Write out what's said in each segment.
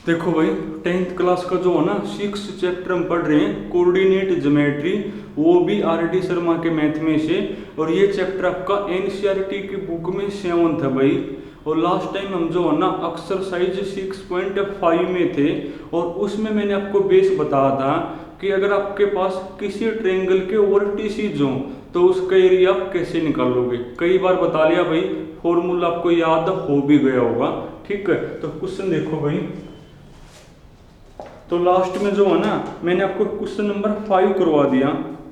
देखो भाई, 10th class का जो है ना 6th चैप्टर हम पढ़ रहे हैं कोऑर्डिनेट ज्योमेट्री, वो भी आर डी शर्मा के मैथ में से। और ये चैप्टर आपका एनसीईआरटी की बुक में 7 था भाई। और लास्ट टाइम हम जो है ना एक्सरसाइज 6.5 में थे, और उसमें मैंने आपको बेस बताया था कि अगर आपके पास किसी ट्रायंगल के वर्टिसेस हो तो उसका एरिया आप कैसे निकालोगे। कई बार बता लिया भाई, फॉर्मूला आपको याद हो भी गया होगा। ठीक है, तो क्वेश्चन देखो भाई। तो लास्ट में जो है ना मैंने आपको क्वेश्चन नंबर 5 करवा दिया।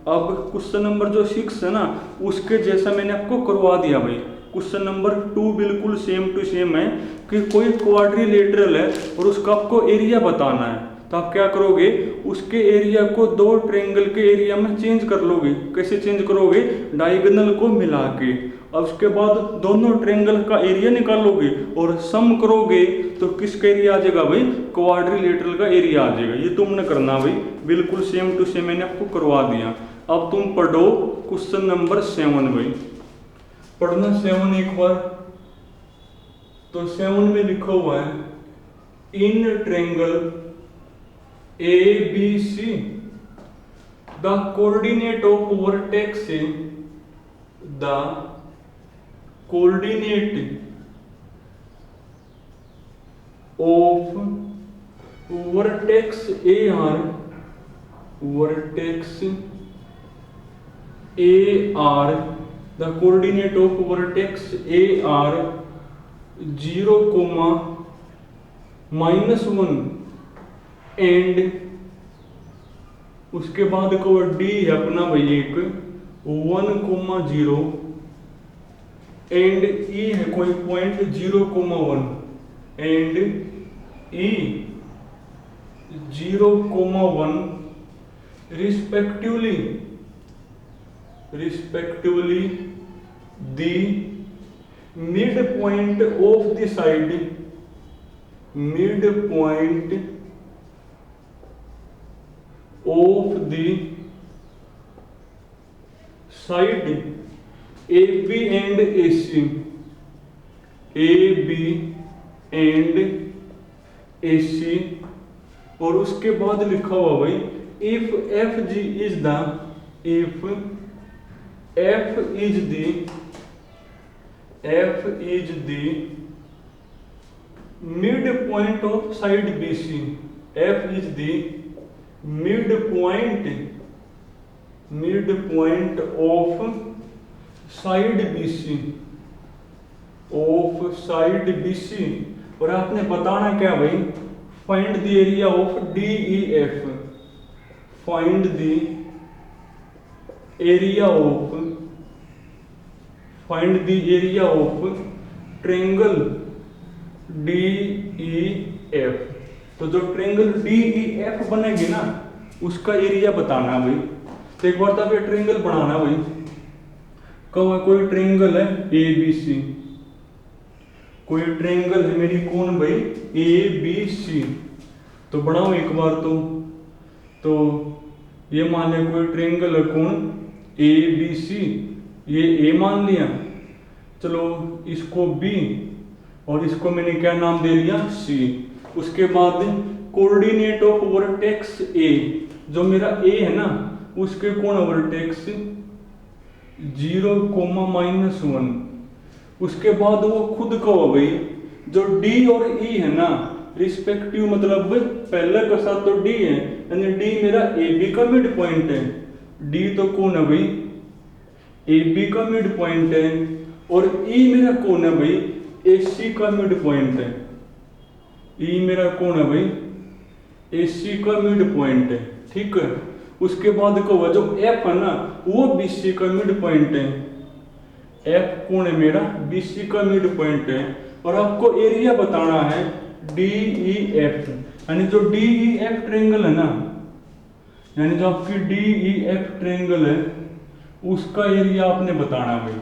अब क्वेश्चन नंबर जो 6 है ना उसके जैसा मैंने आपको करवा दिया भाई। क्वेश्चन नंबर 2 बिल्कुल सेम टू सेम है कि कोई क्वाड्रिलेटरल है और उसका आपको एरिया बताना है। तो आप क्या करोगे, उसके एरिया को दो ट्रायंगल के एरिया में चेंज कर लोगे। कैसे चेंज करोगे, डायगोनल को मिला के। अब उसके बाद दोनों ट्रायंगल का एरिया निकालोगे और सम करोगे तो किसका एरिया आ जाएगा भाई, क्वाड्रिलेटरल का एरिया आ जाएगा। ये तुमने करना भाई, बिल्कुल सेम टू सेम मैंने आपको करवा दिया। अब तुम पढ़ो क्वेश्चन नंबर 7 भाई। पढ़ना 7 एक बार। तो 7 में लिखा हुआ है, in triangle ABC the coordinate of vertex the coordinate of vertex AR the coordinate of vertex AR 0, -1 and उसके बाद को डी है अपना भाई एक 1, 0 एंड ई है कोई point 0, 1 and E 0, 1 respectively the mid point of the side of the side AB and AC, और उसके बाद लिखा हुआ भाई if FG is the mid point of side BC, F is the midpoint of side BC, और आपने बताना क्या भाई, find the area of DEF, find the area of triangle DEF। तो जो ट्रायंगल DEF बनेगी ना उसका एरिया बताना भाई। तो एक बार तब ये ट्रायंगल बनाना भाई। कोई ट्रायंगल है ABC, कोई ट्रायंगल है मेरी कौन भाई ABC। तो बनाओ एक बार। तो ये मान लिया कोई ट्रायंगल है कौन ABC, ये A मान लिया। चलो इसको B और इसको मैंने क्या नाम दे लिया C। उसके बाद कोऑर्डिनेट ऑफ वर्टेक्स A, जो मेरा A है ना उसके कौन वर्टेक्स 0, -1। उसके बाद वो खुद का हो भाई जो D और E है ना रिस्पेक्टिव, मतलब पहले का साथ तो D है, यानी D मेरा AB का मिड पॉइंट है। D तो कौन है भाई AB का मिड पॉइंट है, और E मेरा कौन है भाई AC का मिड पॉइंट है। ई मेरा कौन है भाई AC का मिड पॉइंट है। ठीक है, उसके बाद को जो F है ना वो BC का मिड पॉइंट है। F कौन है मेरा BC का मिड पॉइंट है, और आपको एरिया बताना है DEF, यानी जो DEF ट्रायंगल है ना, यानी जो आपकी DEF ट्रायंगल है उसका एरिया आपने बताना है भाई।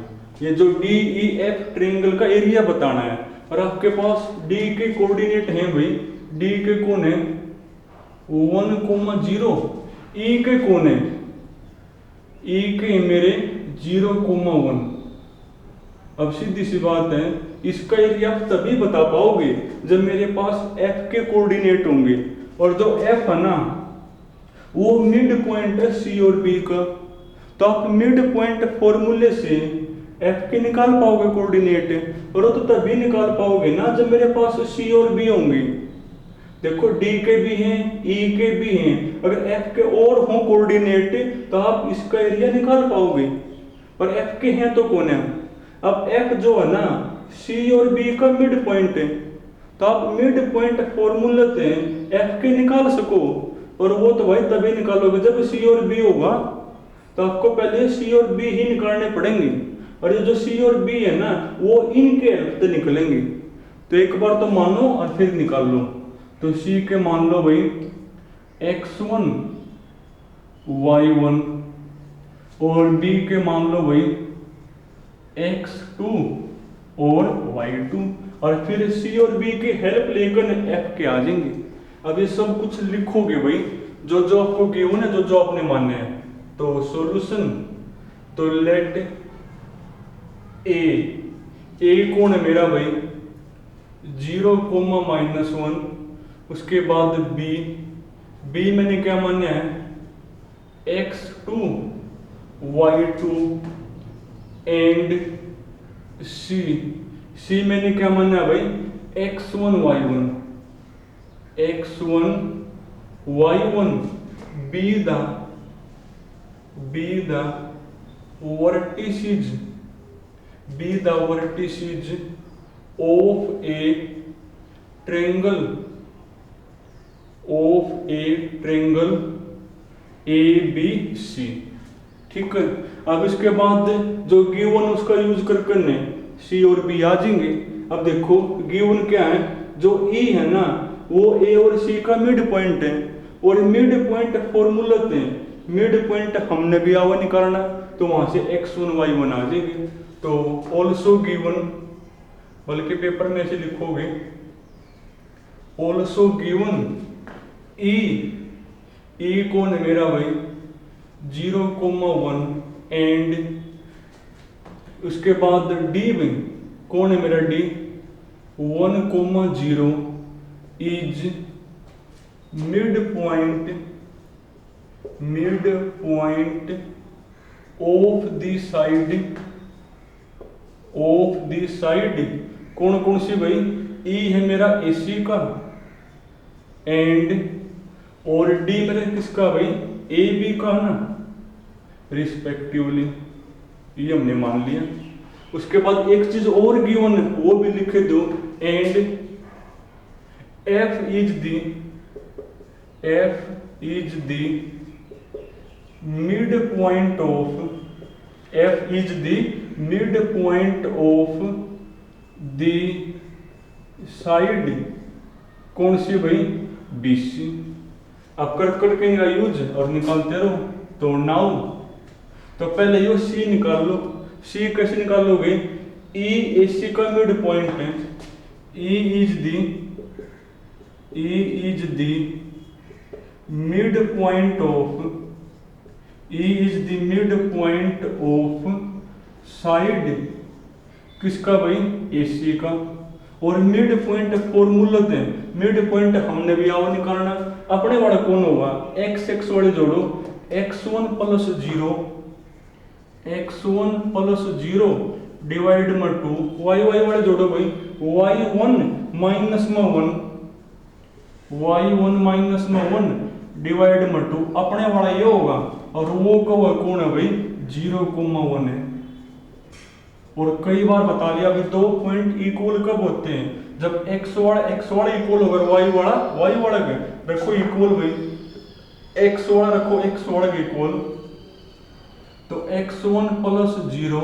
ये जो DEF ट्रायंगल का एरिया बताना है, और आपके पास D के कोऑर्डिनेट हैं भाई। D के कौन है 1, 0, E के कौन है E के मेरे 0, 1। अब सीधी सी बात है इसका एरिया आप तभी बता पाओगे जब मेरे पास एफ के कोऑर्डिनेट होंगे, और जो एफ है ना वो मिड पॉइंट है सी और बी का। तो आप मिड पॉइंट फॉर्मूले से एफ के निकाल पाओगे कोऑर्डिनेट, और वो तो तभी निकाल पाओगे ना जब मेरे पास सी और बी होंगे। देखो डी के भी हैं, ई के भी हैं, अगर एफ के और हों कोऑर्डिनेट तो आप इसका एरिया निकाल पाओगे, पर एफ के हैं तो कौन है। अब एफ जो है ना सी और बी का मिड पॉइंट है, तो आप मिड पॉइंट फॉर्मूले से एफ के निकाल सको, और वो तो भाई तभी निकालोगे जब सी और बी होगा। तो आपको पहले सी और बी ही निकालने पड़ेंगे, और ये जो सी और बी है ना वो इनके हेल्प से निकलेंगे। तो एक बार तो मानो और फिर निकाल लो। तो सी के मान लो भाई x1 y1, और बी के मान लो भाई x2 और y2, और फिर सी और बी की हेल्प लेकर एफ के आ जाएंगे। अब ये सब कुछ लिखोगे भाई जो जो आपको गिवन है, जो जो आपने माने हैं। तो सॉल्यूशन, तो लेट ए कौन है मेरा भाई 0, -1, उसके बाद बी मैंने क्या माना है x2 y2, एंड सी मैंने क्या माना है भाई x1 y1, be the vertices of a triangle ABC। ठीक है, अब इसके बाद जो गिवन उसका यूज करने सी और बी आ जाएंगे। अब देखो गिवन क्या है, जो ई है ना वो ए और सी का मिड पॉइंट है, और मिड पॉइंट फॉर्मूला थे, मिड पॉइंट हमने भी आवा निकालना, तो वहां से x1 y1 आ जाएंगे। तो ऑल्सो गिवन, बल्कि पेपर में ऐसे लिखोगे ऑल्सो गिवन ई कौन है मेरा भाई 0, 1, एंड उसके बाद डी में कौन है मेरा D 1, 0 is mid point of the side कौन कौन सी भाई ई है मेरा एसी का, एंड और डी मेरा किसका भाई ए बी का ना रिस्पेक्टिवली, ये हमने मान लिया। उसके बाद एक चीज और गिवन है वो भी लिखे दो, and F is the mid point of the side कौन सी भाई BC। अब कर के यूज और निकालते रहो। तो नाउ तो पहले यो सी निकाल लो। सी कैसे निकालोगे, ई AC का मिड पॉइंट है, E is the mid point of side किसका भाई AC का, और मिड पॉइंट फॉर्मूला दें, मिड पॉइंट हमने भी आओ निकालना, अपने वाला कौन होगा x वाले जोड़ो x1 + 0 डिवाइड में 2, y वाले जोड़ो भाई y1 - 1 डिवाइड में 2, अपने वाला ये होगा, और वो कौन है भाई 0, 1 है। और कई बार बता लिया कि दो पॉइंट इक्वल कब होते हैं, जब x वाला इक्वल होगा y वाला के रखो इक्वल भाई, x वाला रखो x वाला के इक्वल, तो x1 + 0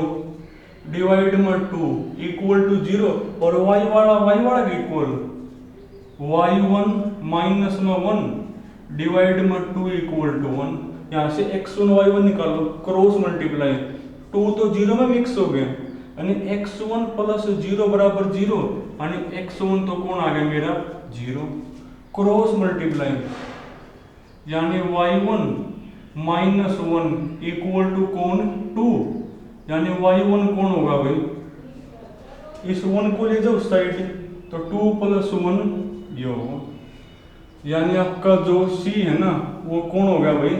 डिवाइड में 2 इक्वल टू 0, और y वाला के इक्वल y1 - 1 डिवाइड में 2 इक्वल टू 1। यहाँ से x1 y1 निकालो, क्रॉस मल्टीप्लाई, 2 तो 0 में मिक्स हो गया, यानी x1 + 0 = 0, यानी x1 तो कौन आ गया मेरा 0, क्रॉस मल्टीप्लाई, यानी y1 - 1 इक्वल टू कौन 2, यानी y1 कौन होगा भाई इस 1 को ले जाओ साइड, तो 2 + 1 ये होगा। यानी आपका जो C है ना वो कौन हो गया भाई,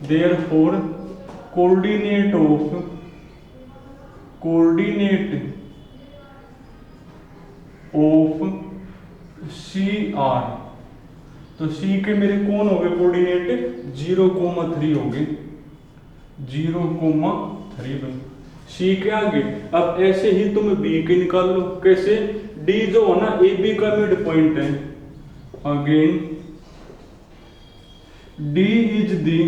देयरफॉर कोऑर्डिनेट ऑफ CR, तो C के मेरे कौन हो गए कोऑर्डिनेट 0,3 हो गए, 0,3 भाई C के आगे। अब ऐसे ही तुम B के निकाल लो, कैसे, D जो है ना AB का मिड पॉइंट है, again D is the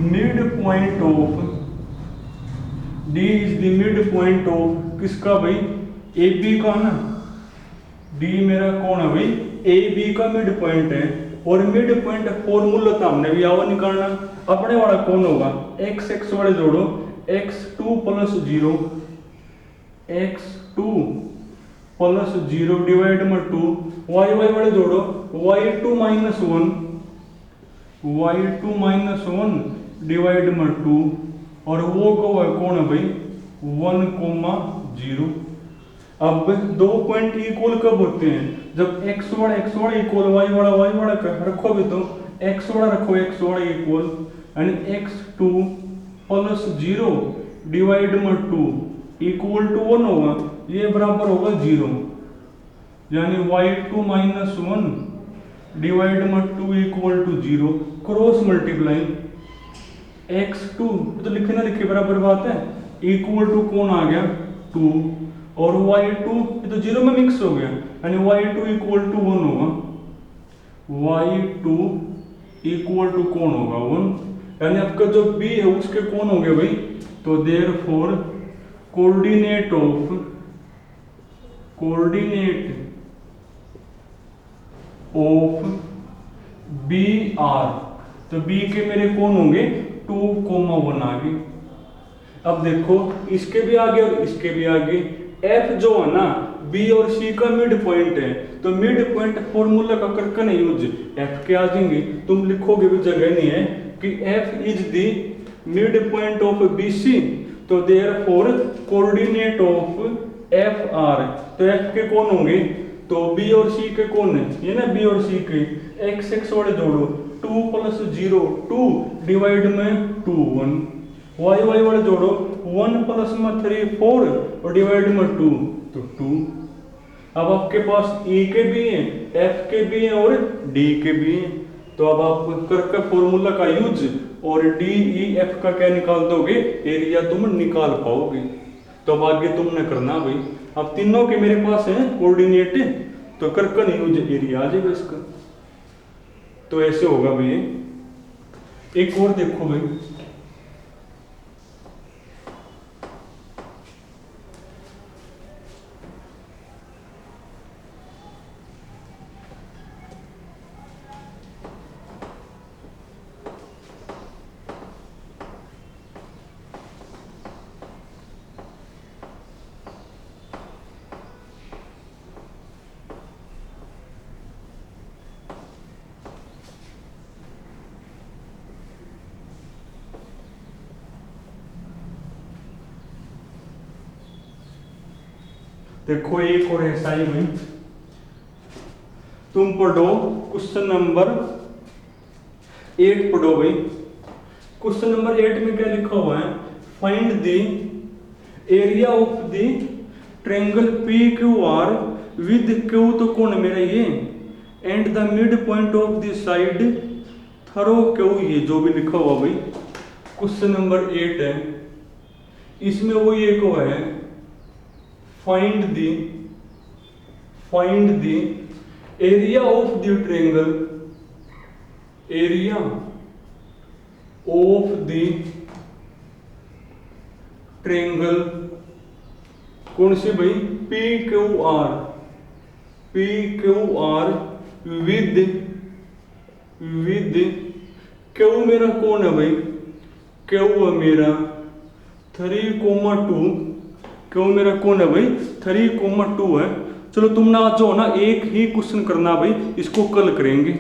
mid point of किसका भाई, AB का ना, D मेरा कौन है भाई, AB का मिड पॉइंट है। और मिड पॉइंट फॉर्मूला तो हमने भी आवा निकालना, अपने वाला कौन होगा, x वाले जोड़ो, x2 + 0, x2 + 0 डिवाइड में 2, y वाले जोड़ो, y2 - 1 डिवाइड में 2, और वो कौन है भाई 1,0। अब दो पॉइंट इक्वल कब होते हैं, जब x वाला इक्वल y वाला रखो भी, तो x वाला रखो x वाला इक्वल, यानी x2 + 0 डिवाइड में 2 इक्वल टू 1 होगा, ये बराबर होगा 0, यानी y2 - 1 डिवाइड में 2 equal to 0, cross multiply x2 तो लिखे ना लिखे बराबर बात है, इक्वल टू कौन आ गया 2, और y2 ये तो 0 में मिक्स हो गया, यानी y2 इक्वल टू 1 होगा, y2 इक्वल टू कौन होगा 1, यानी आपका जो b है उसके कौन हो गया भाई, तो देयरफॉर कोऑर्डिनेट ऑफ BR, तो B के मेरे कौन होंगे 2,1 आ गए। अब देखो इसके भी आगे और इसके भी आगे, F जो है ना B और C का मिड पॉइंट है, तो मिड पॉइंट फॉर्मूला का करके नहीं यूज, F के आ जाएंगे, तुम लिखोगे भी जगह नहीं है कि F is the mid point of BC, तो देयरफॉर कोऑर्डिनेट ऑफ FR, तो F के कौन होंगे, तो B और C के कौन है, ये ना B और C के, x वाले जोड़ो, 2 + 0 2 डिवाइड में 2 1, y वाले जोड़ो, 1 + 3 4 और डिवाइड में 2 तो 2। अब आपके पास E के भी हैं, F के भी हैं और D के भी हैं, तो अब आप करके फॉर्मूला का यूज और DEF का क्या निकाल दोगे, एरिया तुम निकाल पाओगे। तो अब आगे तुमने करना भाई, अब तीनों के मेरे पास है कोऑर्डिनेट, तो करके यूज एरिया आ जाएगा इसका, तो ऐसे होगा भाई। एक और देखो भाई, देखो एक और ऐसा ही भाई, तुम पढ़ो क्वेश्चन नंबर 8 पढ़ो भाई। क्वेश्चन नंबर 8 में क्या लिखा हुआ है, find the area of the triangle PQR with Q, तो कौन है मेरा ये, and the mid point of the side thorough Q, ये जो भी लिखा हुआ भाई क्वेश्चन नंबर 8 है, इसमें वो ये को है find the area of the triangle, area of the triangle कौन सी भाई, PQR with Q मेरा कौन है भाई, Q है मेरा 3,2, क्यों मेरा कौन है भाई 3,2 है। चलो तुम ना जो ना एक ही क्वेश्चन करना भाई, इसको कल करेंगे।